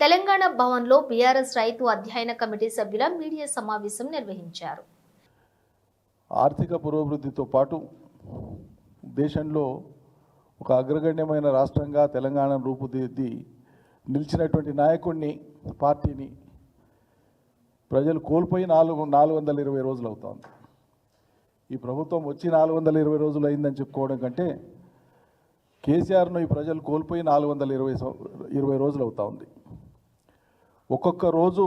తెలంగాణ భవన్లో బీఆర్ఎస్ రైతు అధ్యయన కమిటీ సభ్యుల మీడియా సమావేశం నిర్వహించారు. ఆర్థిక పురోభివృద్ధితో పాటు దేశంలో ఒక అగ్రగణ్యమైన రాష్ట్రంగా తెలంగాణను రూపుదిద్ది నిలిచినటువంటి నాయకుడిని, పార్టీని ప్రజలు కోల్పోయి 420 రోజులు అవుతోంది. ఈ ప్రభుత్వం వచ్చి 420 రోజులు అయిందని చెప్పుకోవడం కంటే కేసీఆర్ను ఈ ప్రజలు కోల్పోయి 420 రోజులు అవుతా ఉంది. ఒక్కొక్క రోజు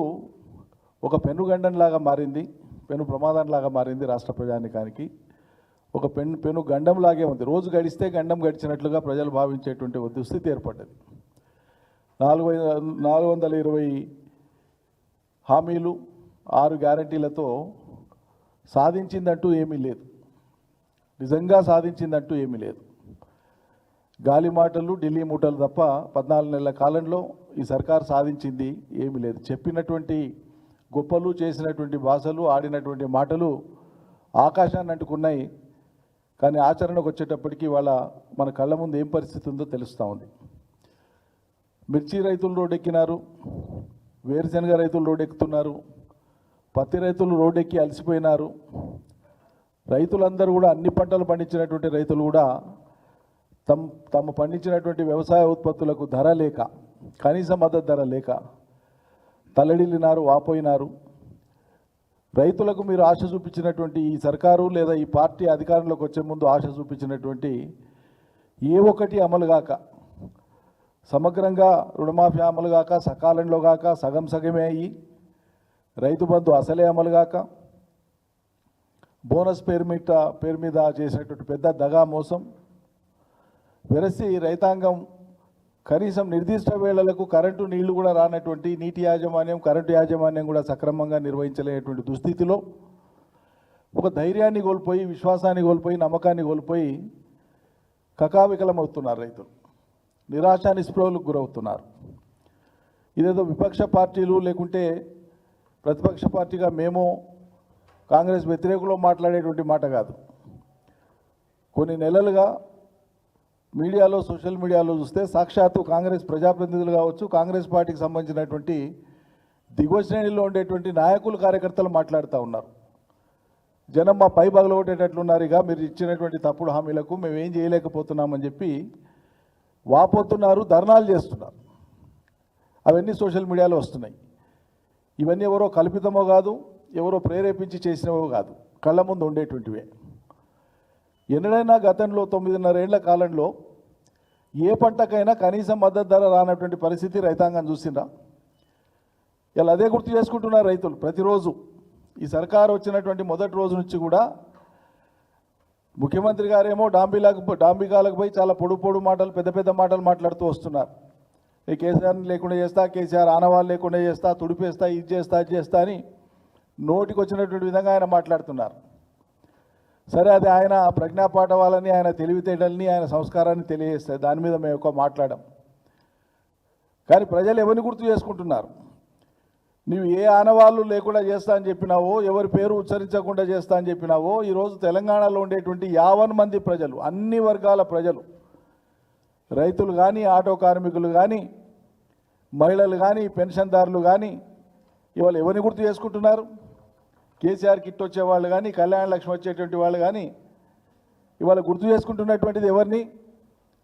ఒక పెనుగండంలాగా మారింది, పెను ప్రమాదంలాగా మారింది రాష్ట్ర ప్రజానికానికి. ఒక పెను గండంలాగే ఉంది. రోజు గడిస్తే గండం గడిచినట్లుగా ప్రజలు భావించేటువంటి ఒక దుస్థితి ఏర్పడ్డది. 420 హామీలు, 6 గ్యారంటీలతో సాధించిందంటూ ఏమీ లేదు. నిజంగా సాధించిందంటూ ఏమీ లేదు. గాలి మాటలు, ఢిల్లీ మూటలు తప్ప 14 నెలల కాలంలో ఈ సర్కార్ సాధించింది ఏమీ లేదు. చెప్పినటువంటి గొప్పలు, చేసినటువంటి భాషలు, ఆడినటువంటి మాటలు ఆకాశాన్ని అంటుకున్నాయి. కానీ ఆచరణకు వచ్చేటప్పటికి వాళ్ళ మన కళ్ళ ముందు ఏం పరిస్థితి ఉందో తెలుస్తూ ఉంది. మిర్చి రైతులు రోడ్డెక్కినారు, వేరుశనగ రైతులు రోడ్డెక్కుతున్నారు, పత్తి రైతులు రోడ్డెక్కి అలసిపోయినారు. రైతులందరూ కూడా అన్ని పంటలు పండించినటువంటి రైతులు కూడా తమ పండించినటువంటి వ్యవసాయ ఉత్పత్తులకు ధర లేక, కనీస మద్దతు ధర లేక తల్లడిల్లినారు, వాపోయినారు. రైతులకు మీరు ఆశ చూపించినటువంటి ఈ సర్కారు లేదా ఈ పార్టీ అధికారంలోకి వచ్చే ముందు ఆశ చూపించినటువంటి ఏ ఒక్కటి అమలు కాక, సమగ్రంగా రుణమాఫీ అమలు కాక, సకాలంలో కాక, సగం సగమే అయ్యి, రైతు బంధు అసలే అమలు కాక, బోనస్ పేరు మీద చేసినటువంటి పెద్ద దగా మోసం వెరసి రైతాంగం కనీసం నిర్దిష్ట వేళలకు కరెంటు నీళ్లు కూడా రానటువంటి నీటి యాజమాన్యం, కరెంటు యాజమాన్యం కూడా సక్రమంగా నిర్వహించలేనటువంటి దుస్థితిలో ఒక ధైర్యాన్ని కోల్పోయి, విశ్వాసాన్ని కోల్పోయి, నమ్మకాన్ని కోల్పోయి కకావికలమవుతున్నారు రైతులు. నిరాశ నిస్పృహలకు గురవుతున్నారు. ఇదేదో విపక్ష పార్టీలు లేకుంటే ప్రతిపక్ష పార్టీగా మేము కాంగ్రెస్ వ్యతిరేకులో మాట్లాడేటువంటి మాట కాదు. కొన్ని నెలలుగా మీడియాలో, సోషల్ మీడియాలో చూస్తే సాక్షాత్తు కాంగ్రెస్ ప్రజాప్రతినిధులు కావచ్చు, కాంగ్రెస్ పార్టీకి సంబంధించినటువంటి దిగువ శ్రేణిలో ఉండేటువంటి నాయకులు, కార్యకర్తలు మాట్లాడుతూ ఉన్నారు. జనం మా పై బగలగొట్టేటట్లున్నారు, ఇక మీరు ఇచ్చినటువంటి తప్పుడు హామీలకు మేము ఏం చేయలేకపోతున్నామని చెప్పి వాపోతున్నారు, ధర్నాలు చేస్తున్నారు. అవన్నీ సోషల్ మీడియాలో వస్తున్నాయి. ఇవన్నీ ఎవరో కల్పితమో కాదు, ఎవరో ప్రేరేపించి చేసినవో కాదు, కళ్ళ ముందు ఉండేటువంటివే. ఎన్నడైనా గతంలో 9.5 ఏళ్ల కాలంలో ఏ పంటకైనా కనీసం మద్దతు ధర రానటువంటి పరిస్థితి రైతాంగం చూసిందా? ఇలా అదే గుర్తు చేసుకుంటున్నారు రైతులు ప్రతిరోజు. ఈ సర్కారు వచ్చినటువంటి మొదటి రోజు నుంచి కూడా ముఖ్యమంత్రి గారేమో డాంబికాలకు పోయి చాలా పొడు మాటలు, పెద్ద మాటలు మాట్లాడుతూ వస్తున్నారు. ఈ కేసీఆర్ని లేకుండా చేస్తా, కేసీఆర్ ఆనవాళ్ళు లేకుండా చేస్తా, తుడిపేస్తా, ఇది చేస్తా, అది చేస్తా అని నోటికి వచ్చినటువంటి విధంగా ఆయన మాట్లాడుతున్నారు. సరే, అది ఆయన ప్రజ్ఞాపాఠవాలని, ఆయన తెలివితేటల్ని, ఆయన సంస్కారాన్ని తెలియజేస్తాయి. దాని మీద మేము ఎక్కువ మాట్లాడాం. కానీ ప్రజలు ఎవరిని గుర్తు చేసుకుంటున్నారు? నువ్వు ఏ ఆనవాళ్ళు లేకుండా చేస్తా అని చెప్పినావో, ఎవరి పేరు ఉచ్చరించకుండా చేస్తా అని చెప్పినావో, ఈరోజు తెలంగాణలో ఉండేటువంటి 50 మంది ప్రజలు, అన్ని వర్గాల ప్రజలు, రైతులు కానీ, ఆటో కార్మికులు కానీ, మహిళలు కానీ, పెన్షన్దారులు కానీ ఇవాళ ఎవరిని గుర్తు చేసుకుంటున్నారు? కేసీఆర్ కిట్ వచ్చేవాళ్ళు కానీ, కళ్యాణ లక్ష్మి వచ్చేటువంటి వాళ్ళు కానీ ఇవాళ గుర్తు చేసుకుంటున్నటువంటిది ఎవరిని?